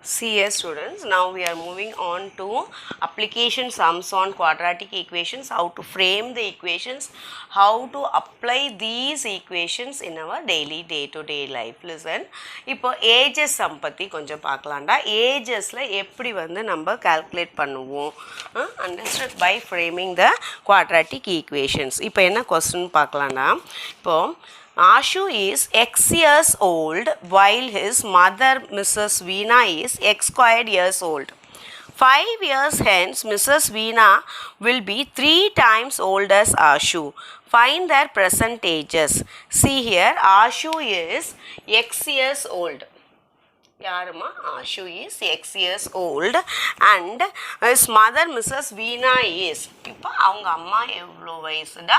CS students, now we are moving on to application sums on quadratic equations, how to frame the equations, how to apply these equations in our daily day-to-day life. Listen, இப்போ ages sum பத்தி கொஞ்சம் பார்க்கலாம்டா. agesல எப்படி வந்து நம்ம calculate பண்ணுவோம், understood by framing the quadratic equations. இப்போ என்ன question பார்க்கலாம்டா. இப்போ Ashu is X years old while his mother Mrs. Veena is X squared years old. 5 years hence Mrs. Veena will be 3 times old as Ashu. Find their present ages. See here, Ashu is X years old. Yarama, Ashu is X years old and his mother Mrs. Veena is இப்போ அவங்க அம்மா எவ்வளோ வயசுடா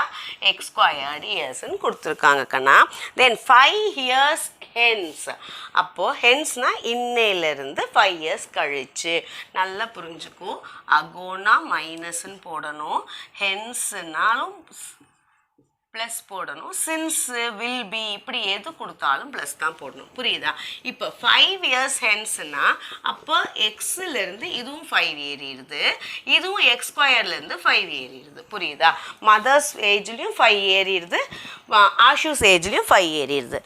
X squared yearsன்னு கொடுத்துருக்காங்க கண்ணா. Then 5 years hence, அப்போ ஹென்ஸ்னா இன்னையிலிருந்து 5 years கழிச்சு. நல்லா புரிஞ்சுக்கோ, அகோனா மைனஸ்ன்னு போடணும், ஹென்ஸ்னாலும் ப்ளஸ் போடணும், சின்ஸ் வில் பி இப்படி எது கொடுத்தாலும் ப்ளஸ் தான் போடணும். புரியுதா? இப்போ 5 years ஹென்ஸ்னா அப்போ எக்ஸிலேருந்து இதுவும் 5 ஏறிடுது, இதுவும் எக்ஸ் ஸ்கொயர்லேருந்து 5 ஏறிடுது. புரியுதா? Mothers ஏஜ்லேயும் 5 ஏறிடுது, ஆஷூஸ் ஏஜ்லேயும் 5 ஏறிடுது.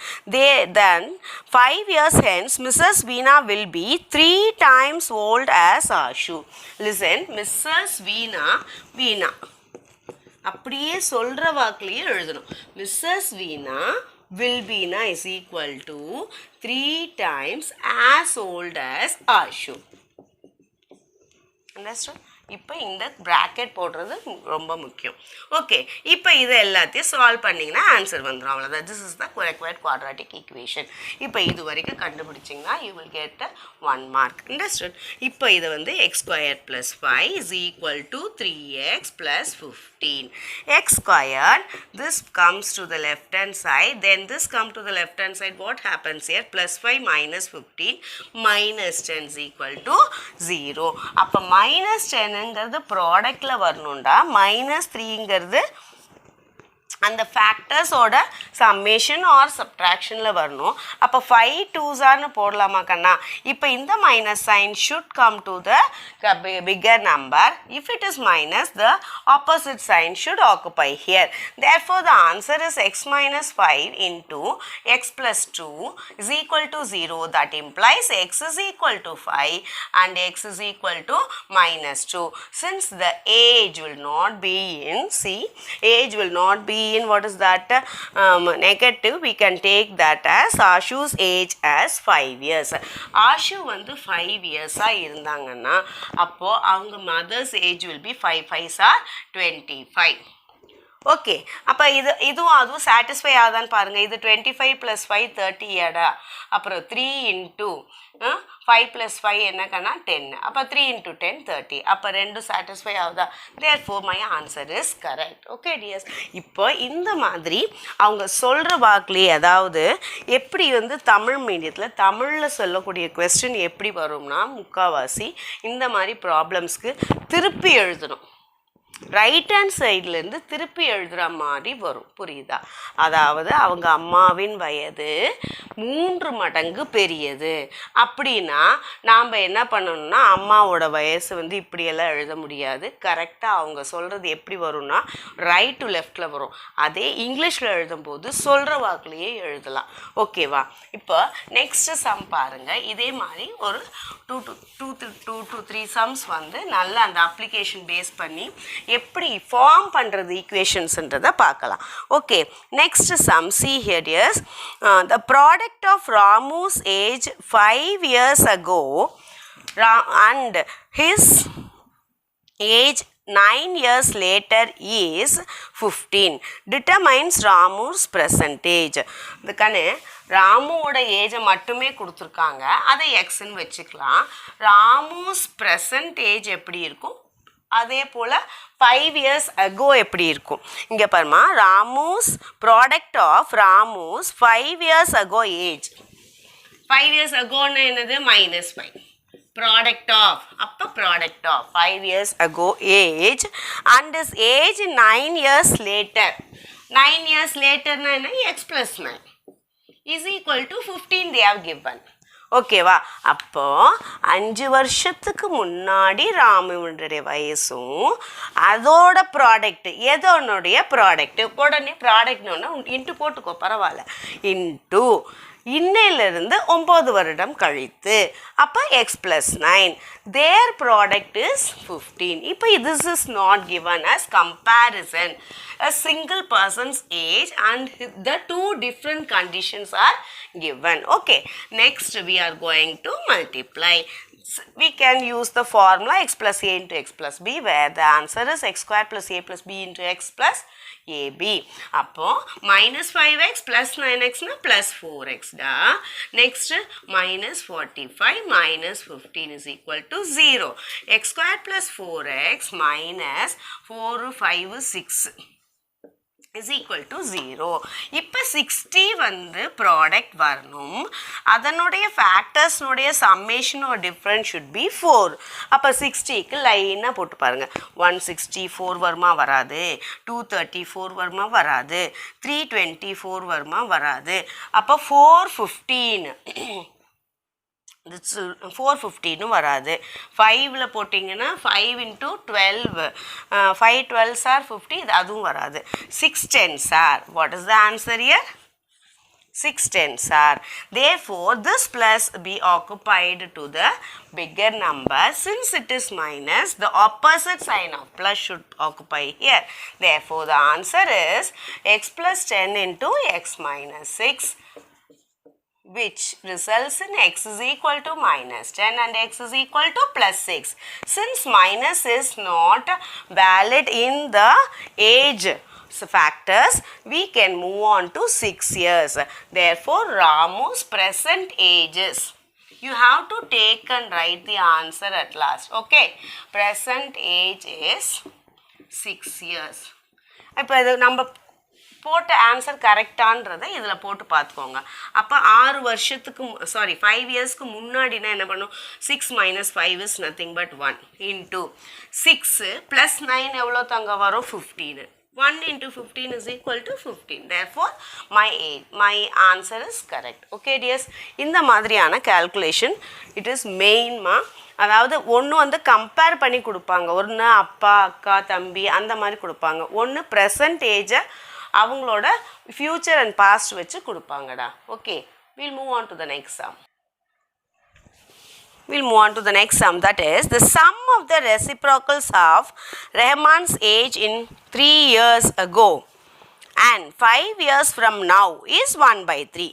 Then 5 years hence Mrs. Veena will be 3 times old as Ashu. Listen, Mrs. Veena அப்படியே சொல்கிற வாக்கிலேயே எழுதணும். Mrs Veena will be is equal to 3 times as old as Ashu. Understood? இப்போ இந்த bracket போடுறது ரொம்ப முக்கியம். ஓகே, இப்போ இது எல்லாத்தையும் சால்வ் பண்ணிங்கன்னா ஆன்சர் வந்துடும். அவ்வளோதான். This is the required quadratic equation. இப்போ இது வரைக்கும் கண்டுபிடிச்சிங்கன்னா you will get 1 mark. Understood? இப்போ இது வந்து x squared plus 5 is equal to 3x plus 15. X squared, this comes to the left hand side, then this come to the left hand side. What happens here? Plus 5 minus 15 minus 10 is equal to 0. அப்போ minus 10 ங்கிறது ப்ராடக்ட்ல வரணும்டா, minus 3ங்கிறது அந்த ஃபேக்டர்ஸோட summation R சப்ட்ராக்ஷனில் வரணும். அப்போ 5 2s போடலாமா கண்ணா? இப்போ இந்த minus sign should come to the figure number. If it is minus, the opposite sign should occupy here. Therefore the answer is x minus 5 into x plus 2 is equal to 0. That implies x is equal to 5 and x is equal to minus 2. Since the age will not be in, see, age will not be in what is that negative, we can take that as Ashu's age as 5 years. Ashu வந்து 5 years இருந்தாங்கன்னா அப்போ அவங்க mothers age will be 5 5s are 25. Okay, அப்போ இதுவும் அதுவும் satisfy ஆகுதான்னு பாருங்கள். இது 25 + 5 30 ஏடா, அப்புறம் 3 into 5 + 5 என்னக்கன்னா 10, அப்போ 3 into 10 30, அப்போ ரெண்டும் சாட்டிஸ்ஃபை ஆகுதா? therefore my answer is correct. Okay tears, இப்போ இந்த மாதிரி அவங்க சொல்கிற வாக்குலேயே, அதாவது எப்படி வந்து தமிழ் மீடியத்தில் தமிழில் சொல்லக்கூடிய கொஸ்டின் எப்படி வரும்னா முக்கால்வாசி இந்த மாதிரி ப்ராப்ளம்ஸ்க்கு திருப்பி எழுதணும். ரைட் ஹேண்ட் சைட்லேருந்து திருப்பி எழுதுகிற மாதிரி வரும். புரியுதா? அதாவது அவங்க அம்மாவின் வயது 3 மடங்கு பெரியது அப்படின்னா நாம் என்ன பண்ணணும்னா, அம்மாவோட வயசு வந்து இப்படியெல்லாம் எழுத முடியாது. கரெக்டாக அவங்க சொல்கிறது எப்படி வரும்னா ரைட் டு லெஃப்டில் வரும். அதே இங்கிலீஷில் எழுதும்போது சொல்கிற வாக்குலேயே எழுதலாம். ஓகேவா? இப்போ நெக்ஸ்ட்டு சம் பாருங்கள். இதே மாதிரி ஒரு 2 to 3 சம்ஸ் வந்து நல்லா அந்த அப்ளிகேஷன் பேஸ் பண்ணி எப்படி ஃபார்ம் பண்ணுறது ஈக்குவேஷன்ஸ்ன்றதை பார்க்கலாம். Okay, next sum. see here dears, the product of Ramu's age 5 years ago and his age 9 years later is 15. Determines Ramu's present age. இதுக்கான ராமுவோட ஏஜை மட்டுமே கொடுத்துருக்காங்க, அதை எக்ஸ்ன்னு வச்சுக்கலாம். ராமுஸ் ப்ரெசன்ட் ஏஜ் எப்படி இருக்கும், அதே போல் 5 years ago எப்படி இருக்கும். இங்கே பாருமா, Ramu's product of Ramu's 5 years ago age. 5 years agoன்னு என்னது? -5. ப்ராடக்ட் ஆஃப், அப்போ product of 5 years ago age and his age 9 years later. 9 years laterனா என்ன? x plus 9 is equal to 15 they have given. ஓகேவா? அப்போ 5 வருஷத்துக்கு முன்னாடி ராமுடைய வயசும் அதோட ப்ராடக்ட் எதனுடைய ப்ராடக்ட் உடனே ப்ராடக்ட்னு இன்ட்டு போட்டுக்கோ பரவாயில்ல இன்ட்டு இன்னையிலிருந்து 9 வருடம் கழித்து அப்போ x plus 9 their product is 15. இப்போ this is not given as comparison a single person's age and the two different conditions are given. Okay, next we are going to multiply. We can use the formula x plus a into x plus b where the answer is x square plus a plus b into x plus ab. அப்போ minus 5x plus 9x na plus 4x da. Next minus 45 minus 15 is equal to 0. X square plus 4x minus 4 5 6 is equal to 0. இப்போ 60 வந்து product வரணும். அதனுடைய ஃபேக்டர்ஸ்னுடைய summation or difference should be 4. அப்போ 60க்கு லைனாக போட்டு பாருங்கள். 164 வருமா வராது, 234 வருமா வராது, 324 வருமா வராது. அப்போ 415 415 வராது. 5ல போட்டிங்கன்னா 5 into 12 5 12s are 50 இது அதுவும் வராது. 6 10s are what is the answer here? 6 10s are. Therefore this plus be occupied to the bigger number. Since it is minus, the opposite sign of plus should occupy here. Therefore the answer is x plus 10 into x minus 6, which results in x is equal to minus 10 and x is equal to plus 6. Since minus is not valid in the age factors, we can move on to 6 years. Therefore, Ramu's present age is, you have to take and write the answer at last. Okay, present age is 6 years. இப்போ இது நம்ம போட்ட answer கரெக்டான்றதை இதில் போட்டு பார்த்துக்கோங்க. அப்போ 6 வருஷத்துக்கு 5 இயர்ஸ்க்கு முன்னாடினா என்ன பண்ணும்? 6 minus 5 is nothing but 1 into 6 plus 9 எவ்வளோ தங்க வரும்? 15. 1 into 15 is equal to 15. Therefore, my answer is correct. Okay dears, இந்த மாதிரியான calculation it is main அதாவது ஒன்று வந்து கம்பேர் பண்ணி கொடுப்பாங்க. ஒன்று அப்பா அக்கா தம்பி அந்த மாதிரி கொடுப்பாங்க. ஒன்று ப்ரெசன்ட் ஏஜை அவங்களோட ஃபியூச்சர் அண்ட் பாஸ்ட் வச்சு கொடுப்பாங்கடா. Okay, we'll move on to the next sum. We'll move on to the next sum, that is the sum of the reciprocals of Rahman's age in 3 years ago and 5 years from now is 1/3.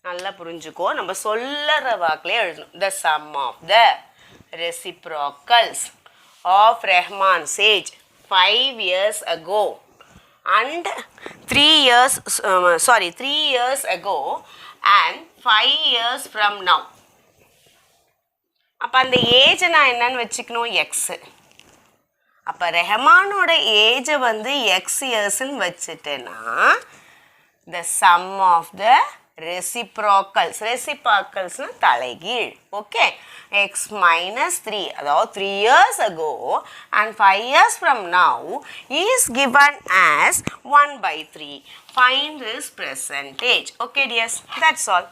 நல்லா புரிஞ்சுக்கோ, நம்ம சொல்லற வாக்கிலே எழுதணும். The sum of the reciprocals of Rahman's age 5 years ago and 3 years ago and 5 years from now. அப்போ அந்த ஏஜை நான் என்னன்னு வச்சுக்கணும்? X. அப்போ ரெஹமானோட ஏஜை வந்து எக்ஸ் இயர்ஸ்ன்னு வச்சுட்டேன்னா the sum of the reciprocals தலைகீழ். ஓகே, x minus 3 அதாவது 3 years ago and 5 years from now is given as 1/3. Find this percentage. Okay dears, that's all.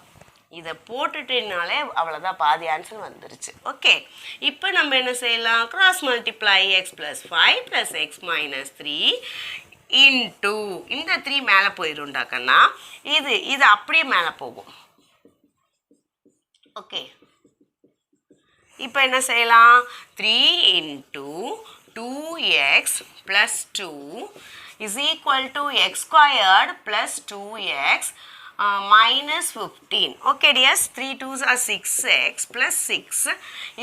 இதை போட்டுட்டேனாலே அவ்வளோதான், பாதி ஆன்சர் வந்துருச்சு. ஓகே, இப்போ நம்ம என்ன செய்யலாம்? Cross multiply x plus 5 plus x minus 3 into இந்த 3 மேலே போயிருண்டாக்கன்னா இது அப்படியே மேலே போகும். ஓகே, இப்போ என்ன செய்யலாம்? 3 into 2x plus 2 is equal to x squared plus 2x minus 15. Okay dears, 3 2s are 6x plus 6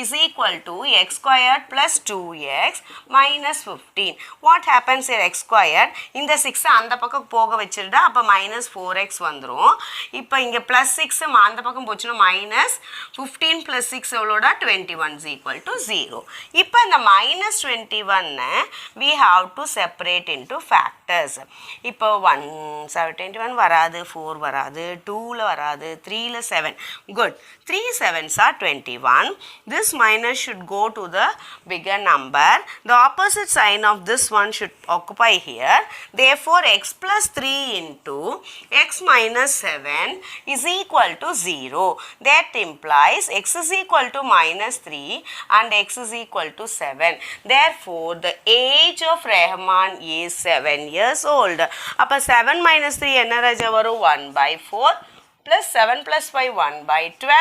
is equal to x squared plus 2x minus 15. What happens here? X squared இந்த 6 அந்த பக்கம் போக வச்சிருந்தா அப்போ minus 4x வந்துடும். இப்போ இங்கே plus 6 அந்த பக்கம் போச்சுன்னா minus 15 plus 6 எவ்வளோடா? 21 is equal to 0. இப்போ இந்த minus 21 we have to separate into factors. இப்போ 21 வராது, 4 வராது, 2ல வராது, 3ல 7. Good. 3 sevens are 21. This minus should go to the bigger number. The opposite sign of this one should occupy here. Therefore, x plus 3 into x minus 7 is equal to 0. That implies x is equal to minus 3 and x is equal to 7. Therefore, the age of Rahman is 7 years old. Appa 7 minus 3 enna raja varu 1 by 4 plus 7 plus 5 1 by 12.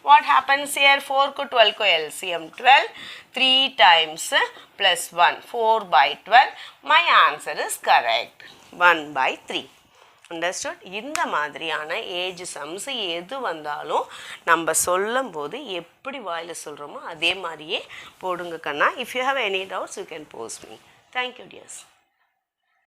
What happens here? 4 ku 12 ko LCM 12. 3 times plus 1 4 by 12. My answer is correct. 1 by 3. Understood? இந்த மாதிரியான age sums எது வந்தாலும் நம்ம சொல்லும் போது எப்படி வாயில சொல்கிறோமோ அதே மாதிரியே போடுங்க கண்ணா. If you have any doubts, you can post me. Thank you, dears.